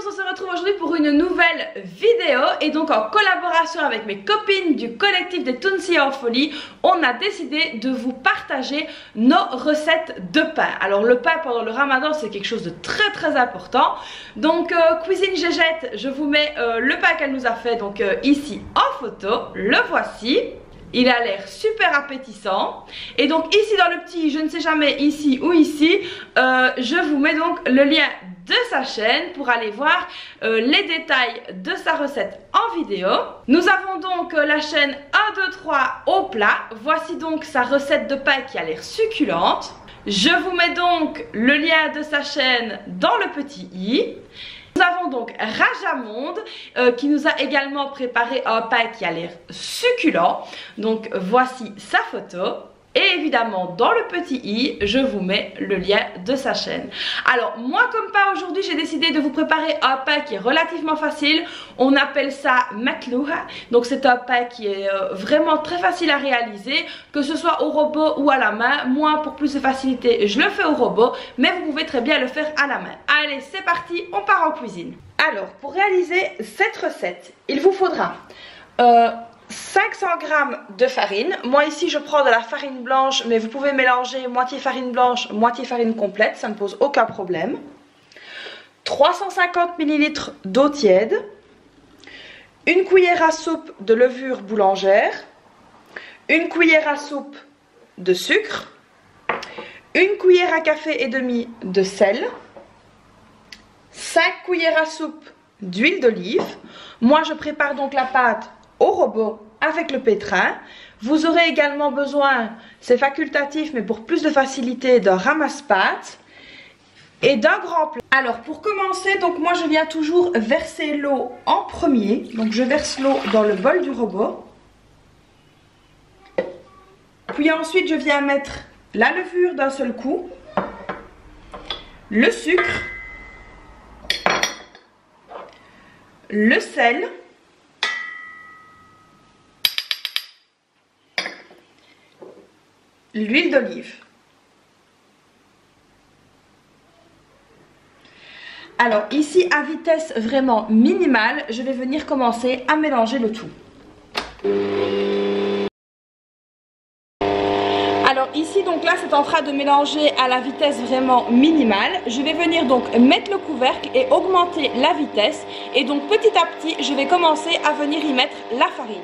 on se retrouve aujourd'hui pour une nouvelle vidéo et donc en collaboration avec mes copines du collectif des Tounsies en folie, on a décidé de vous partager nos recettes de pain. Alors le pain pendant le ramadan c'est quelque chose de très important, donc Cuisine Gégette, je vous mets le pain qu'elle nous a fait donc ici en photo, le voici. Il a l'air super appétissant. Et donc ici dans le petit, je ne sais jamais ici ou ici, je vous mets donc le lien de sa chaîne pour aller voir les détails de sa recette en vidéo. Nous avons donc la chaîne 1, 2, 3 au plat. Voici donc sa recette de pain qui a l'air succulente. Je vous mets donc le lien de sa chaîne dans le petit i. Nous avons donc Rajamonde qui nous a également préparé un pain qui a l'air succulent. Donc voici sa photo. Et évidemment dans le petit i, je vous mets le lien de sa chaîne. Alors moi comme pain aujourd'hui, j'ai décidé de vous préparer un pain qui est relativement facile. On appelle ça maklouha. Donc c'est un pain qui est vraiment très facile à réaliser, que ce soit au robot ou à la main. Moi pour plus de facilité, je le fais au robot, mais vous pouvez très bien le faire à la main. Allez, c'est parti, on part en cuisine. Alors pour réaliser cette recette, il vous faudra 500 g de farine. Moi ici je prends de la farine blanche, mais vous pouvez mélanger moitié farine blanche, moitié farine complète, ça ne pose aucun problème. 350 ml d'eau tiède, une cuillère à soupe de levure boulangère, une cuillère à soupe de sucre, une cuillère à café et demie de sel, 5 cuillères à soupe d'huile d'olive. Moi je prépare donc la pâte au robot avec le pétrin. Vous aurez également besoin, c'est facultatif mais pour plus de facilité, d'un ramasse-pâte et d'un grand plat. Alors pour commencer, donc moi je viens toujours verser l'eau en premier. Donc je verse l'eau dans le bol du robot. Puis ensuite je viens mettre la levure d'un seul coup, le sucre, le sel, l'huile d'olive. Alors ici à vitesse vraiment minimale, je vais venir commencer à mélanger le tout. Alors ici donc là c'est en train de mélanger à la vitesse vraiment minimale. Je vais venir donc mettre le couvercle et augmenter la vitesse. Et donc petit à petit je vais commencer à venir y mettre la farine.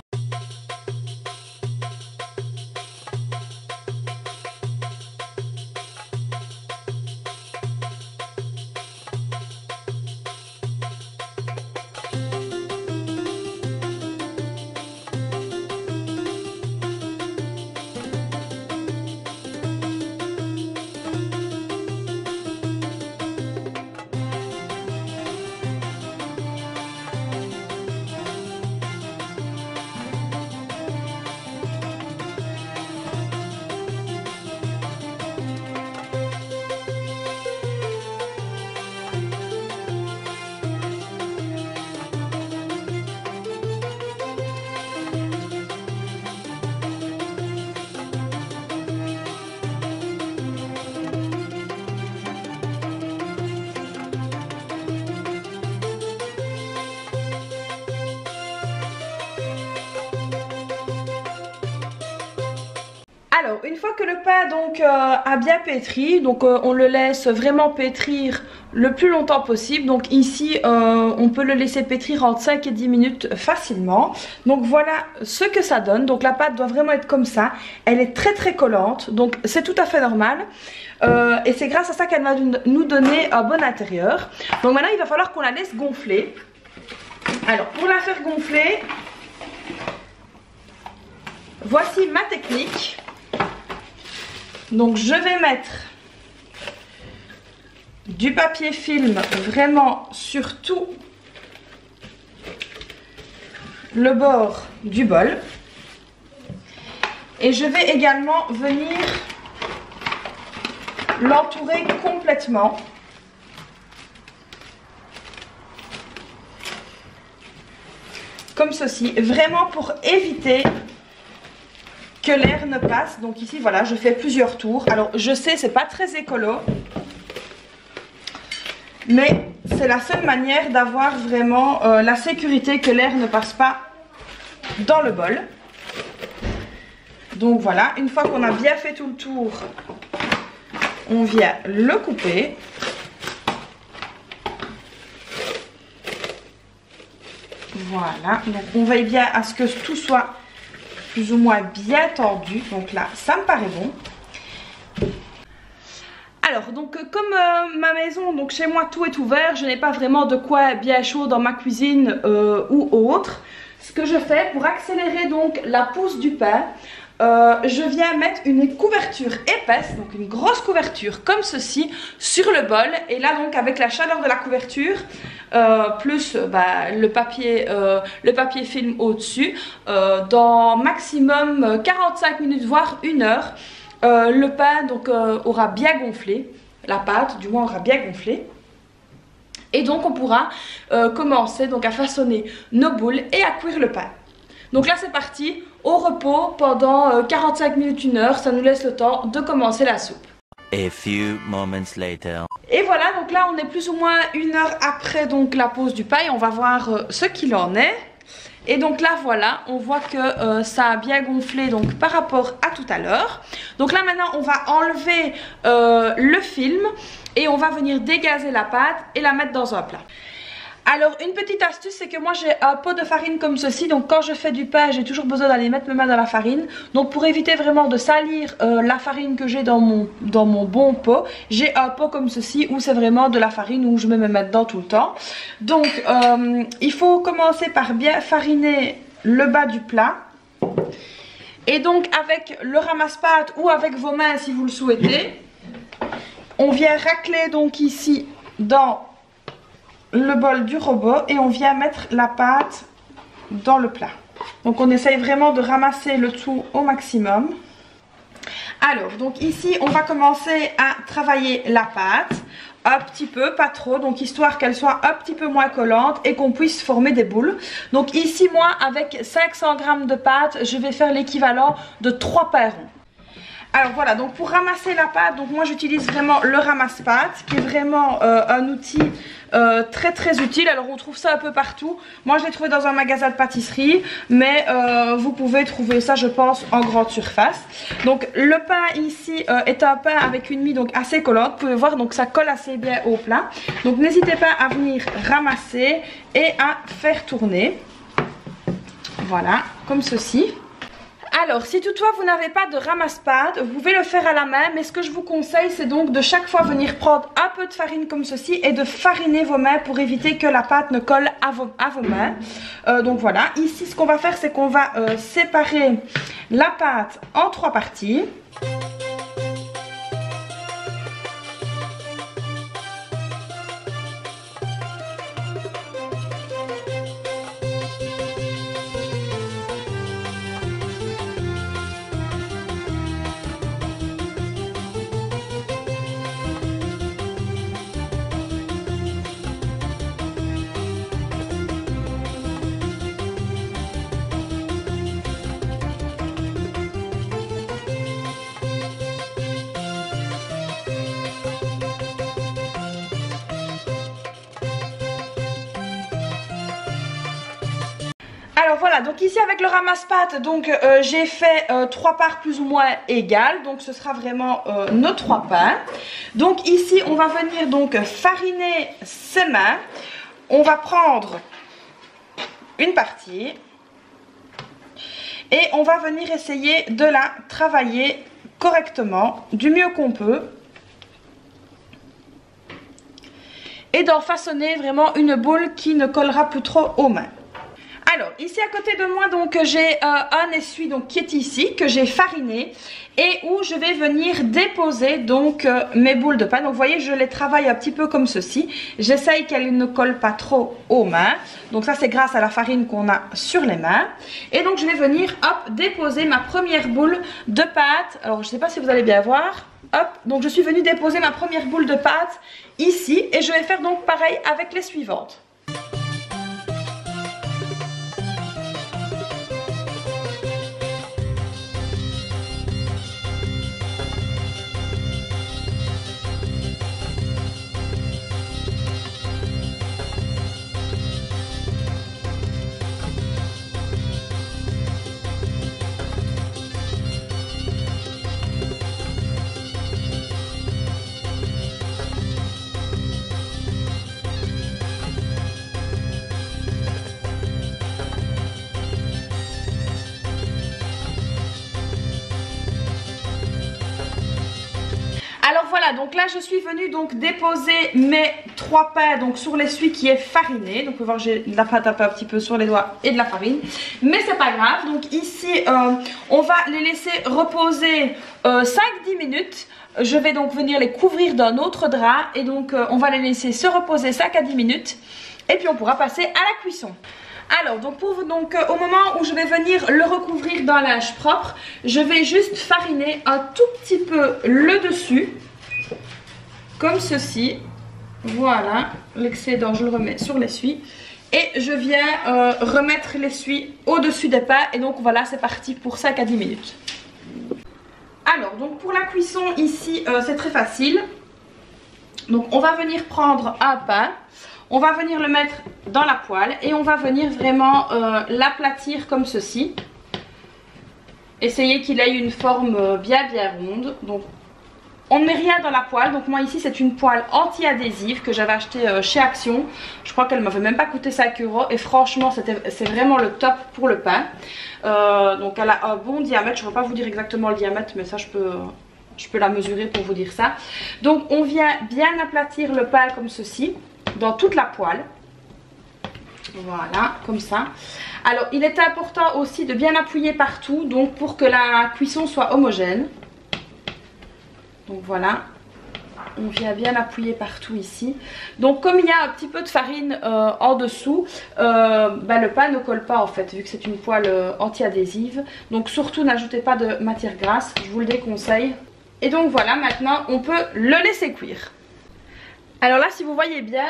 Alors une fois que le pain donc a bien pétri, donc on le laisse vraiment pétrir le plus longtemps possible. Donc ici on peut le laisser pétrir entre 5 et 10 minutes facilement. Donc voilà ce que ça donne. Donc la pâte doit vraiment être comme ça. Elle est très collante, donc c'est tout à fait normal. Et c'est grâce à ça qu'elle va nous donner un bon intérieur. Donc maintenant il va falloir qu'on la laisse gonfler. Alors pour la faire gonfler, voici ma technique. Donc je vais mettre du papier film vraiment sur tout le bord du bol. Et je vais également venir l'entourer complètement. Comme ceci, vraiment pour éviter que l'air ne passe. Donc ici voilà, je fais plusieurs tours. Alors je sais c'est pas très écolo, mais c'est la seule manière d'avoir vraiment la sécurité que l'air ne passe pas dans le bol. Donc voilà, une fois qu'on a bien fait tout le tour, on vient le couper. Voilà, donc on veille bien à ce que tout soit plus ou moins bien tendu. Donc là, ça me paraît bon. Alors, donc comme ma maison, donc chez moi tout est ouvert, je n'ai pas vraiment de quoi bien chaud dans ma cuisine ou autre. Ce que je fais pour accélérer donc la pousse du pain, je viens mettre une couverture épaisse, donc une grosse couverture comme ceci sur le bol. Et là donc avec la chaleur de la couverture, plus le papier film au-dessus, dans maximum 45 minutes voire 1 heure, le pain donc aura bien gonflé, la pâte du moins aura bien gonflé. Et donc on pourra commencer donc à façonner nos boules et à cuire le pain. Donc là c'est parti, au repos pendant 45 minutes, 1 heure, ça nous laisse le temps de commencer la soupe. A few moments later. Et voilà, donc là on est plus ou moins 1 heure après donc la pause du pain et on va voir ce qu'il en est. Et donc là voilà, on voit que ça a bien gonflé donc par rapport à tout à l'heure. Donc là maintenant on va enlever le film et on va venir dégazer la pâte et la mettre dans un plat. Alors une petite astuce, c'est que moi j'ai un pot de farine comme ceci, donc quand je fais du pain j'ai toujours besoin d'aller mettre mes mains dans la farine. Donc pour éviter vraiment de salir la farine que j'ai dans mon bon pot, j'ai un pot comme ceci où c'est vraiment de la farine où je mets mes mains dedans tout le temps. Donc il faut commencer par bien fariner le bas du plat. Et donc avec le ramasse-pâte ou avec vos mains si vous le souhaitez, on vient racler donc ici dans le bol du robot et on vient mettre la pâte dans le plat. Donc on essaye vraiment de ramasser le tout au maximum. Alors donc ici on va commencer à travailler la pâte un petit peu, pas trop, donc histoire qu'elle soit un petit peu moins collante et qu'on puisse former des boules. Donc ici moi avec 500 g de pâte je vais faire l'équivalent de 3 pains ronds. Alors voilà, donc pour ramasser la pâte, donc moi j'utilise vraiment le ramasse-pâte qui est vraiment un outil très très utile. Alors on trouve ça un peu partout. Moi je l'ai trouvé dans un magasin de pâtisserie, mais vous pouvez trouver ça je pense en grande surface. Donc le pain ici est un pain avec une mie donc assez collante. Vous pouvez voir donc ça colle assez bien au plat. Donc n'hésitez pas à venir ramasser et à faire tourner. Voilà, comme ceci. Alors, si toutefois vous n'avez pas de ramasse-pâte, vous pouvez le faire à la main, mais ce que je vous conseille, c'est donc de chaque fois venir prendre un peu de farine comme ceci et de fariner vos mains pour éviter que la pâte ne colle à vos mains. Donc voilà, ici ce qu'on va faire, c'est qu'on va séparer la pâte en 3 parties. Alors voilà, donc ici avec le ramasse-pâte, donc j'ai fait 3 parts plus ou moins égales, donc ce sera vraiment nos 3 pains. Donc ici on va venir donc fariner ses mains. On va prendre une partie et on va venir essayer de la travailler correctement, du mieux qu'on peut. Et d'en façonner vraiment une boule qui ne collera plus trop aux mains. Alors ici à côté de moi donc j'ai un essuie donc qui est ici que j'ai fariné et où je vais venir déposer donc mes boules de pain. Donc vous voyez je les travaille un petit peu comme ceci. J'essaye qu'elles ne collent pas trop aux mains. Donc ça c'est grâce à la farine qu'on a sur les mains. Et donc je vais venir hop déposer ma première boule de pâte. Alors je ne sais pas si vous allez bien voir. Hop, donc je suis venue déposer ma première boule de pâte ici et je vais faire donc pareil avec les suivantes. voilà, donc là je suis venue donc déposer mes 3 pains donc sur l'essuie qui est fariné. Donc vous pouvez voir j'ai de la pâte à pain un petit peu sur les doigts et de la farine. Mais c'est pas grave, donc ici on va les laisser reposer 5-10 minutes. Je vais donc venir les couvrir d'un autre drap et donc on va les laisser se reposer 5 à 10 minutes. Et puis on pourra passer à la cuisson. Alors donc au moment où je vais venir le recouvrir d'un linge propre, je vais juste fariner un tout petit peu le dessus, comme ceci. Voilà, l'excédent je le remets sur l'essuie et je viens remettre l'essuie au-dessus des pains et donc voilà, c'est parti pour 5 à 10 minutes. Alors donc pour la cuisson ici c'est très facile. Donc on va venir prendre un pain. On va venir le mettre dans la poêle et on va venir vraiment l'aplatir comme ceci. Essayez qu'il ait une forme bien ronde. Donc on ne met rien dans la poêle. Donc moi ici c'est une poêle anti-adhésive que j'avais achetée chez Action. Je crois qu'elle ne m'avait même pas coûté 5 € et franchement c'est vraiment le top pour le pain. Donc elle a un bon diamètre. Je ne vais pas vous dire exactement le diamètre mais ça je peux la mesurer pour vous dire ça. Donc on vient bien aplatir le pain comme ceci. Dans toute la poêle, voilà, comme ça. Alors il est important aussi de bien appuyer partout, donc pour que la cuisson soit homogène. Donc voilà, on vient bien appuyer partout ici. Donc comme il y a un petit peu de farine en dessous, le pain ne colle pas en fait, vu que c'est une poêle anti-adhésive. Donc surtout n'ajoutez pas de matière grasse, je vous le déconseille. Et donc voilà, maintenant on peut le laisser cuire. Alors là si vous voyez bien,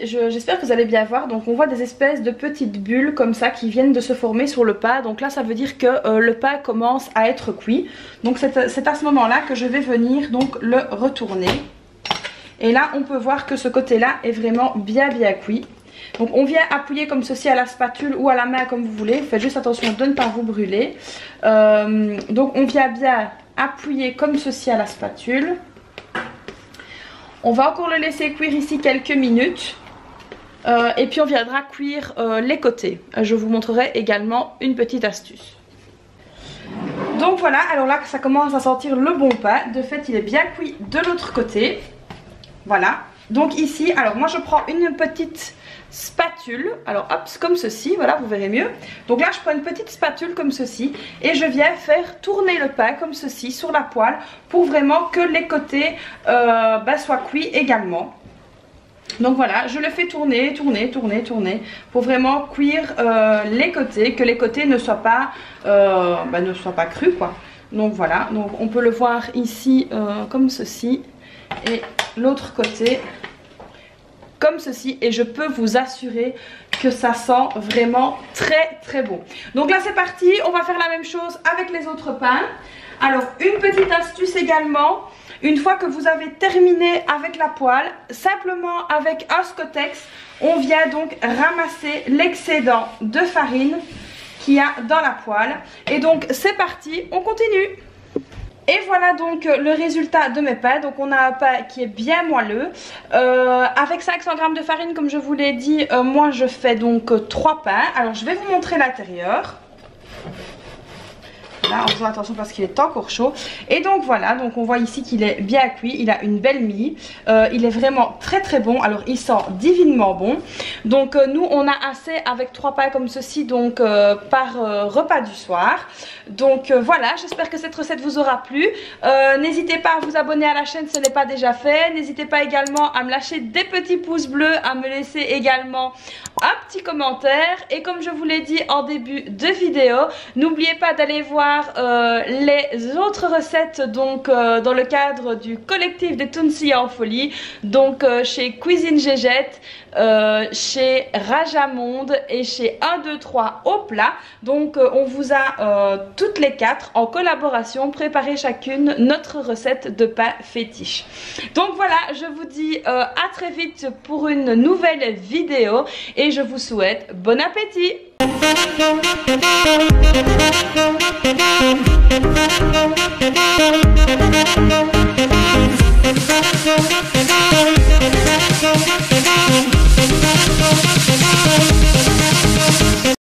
j'espère que vous allez bien voir, donc on voit des espèces de petites bulles comme ça qui viennent de se former sur le pain. Donc là ça veut dire que le pain commence à être cuit. Donc c'est à ce moment là que je vais venir donc le retourner. Et là on peut voir que ce côté là est vraiment bien cuit. Donc on vient appuyer comme ceci à la spatule ou à la main comme vous voulez. Faites juste attention de ne pas vous brûler. Donc on vient bien appuyer comme ceci à la spatule. On va encore le laisser cuire ici quelques minutes et puis on viendra cuire les côtés. Je vous montrerai également une petite astuce. Donc voilà, alors là ça commence à sentir le bon pain. De fait il est bien cuit de l'autre côté. Voilà, donc ici, alors moi je prends une petite spatule, alors hop, comme ceci, voilà, vous verrez mieux. Donc là je prends une petite spatule comme ceci et je viens faire tourner le pain comme ceci sur la poêle pour vraiment que les côtés soient cuits également. Donc voilà, je le fais tourner pour vraiment cuire les côtés, que les côtés ne soient pas crus quoi. Donc voilà, donc on peut le voir ici comme ceci et l'autre côté comme ceci et je peux vous assurer que ça sent vraiment très bon. Donc là c'est parti, on va faire la même chose avec les autres pains. Alors une petite astuce également, une fois que vous avez terminé avec la poêle, simplement avec un Scottex, on vient donc ramasser l'excédent de farine qu'il y a dans la poêle. Et donc c'est parti, on continue. Et voilà donc le résultat de mes pains. Donc on a un pain qui est bien moelleux avec 500 g de farine comme je vous l'ai dit. Moi je fais donc 3 pains. Alors je vais vous montrer l'intérieur. Là, en faisant attention parce qu'il est encore chaud. Et donc voilà, donc on voit ici qu'il est bien cuit, il a une belle mie, il est vraiment très bon. Alors il sent divinement bon. Donc nous on a assez avec 3 pains comme ceci donc par repas du soir. Donc voilà, j'espère que cette recette vous aura plu. N'hésitez pas à vous abonner à la chaîne si ce n'est pas déjà fait. N'hésitez pas également à me lâcher des petits pouces bleus, à me laisser également un petit commentaire. Et comme je vous l'ai dit en début de vidéo, n'oubliez pas d'aller voir les autres recettes donc dans le cadre du collectif des Tounsies en folie, donc chez Cuisine Gégette, chez Rajamonde et chez 1, 2, 3 au plat. Donc on vous a toutes les 4 en collaboration préparé chacune notre recette de pain fétiche. Donc voilà, je vous dis à très vite pour une nouvelle vidéo et je vous souhaite bon appétit.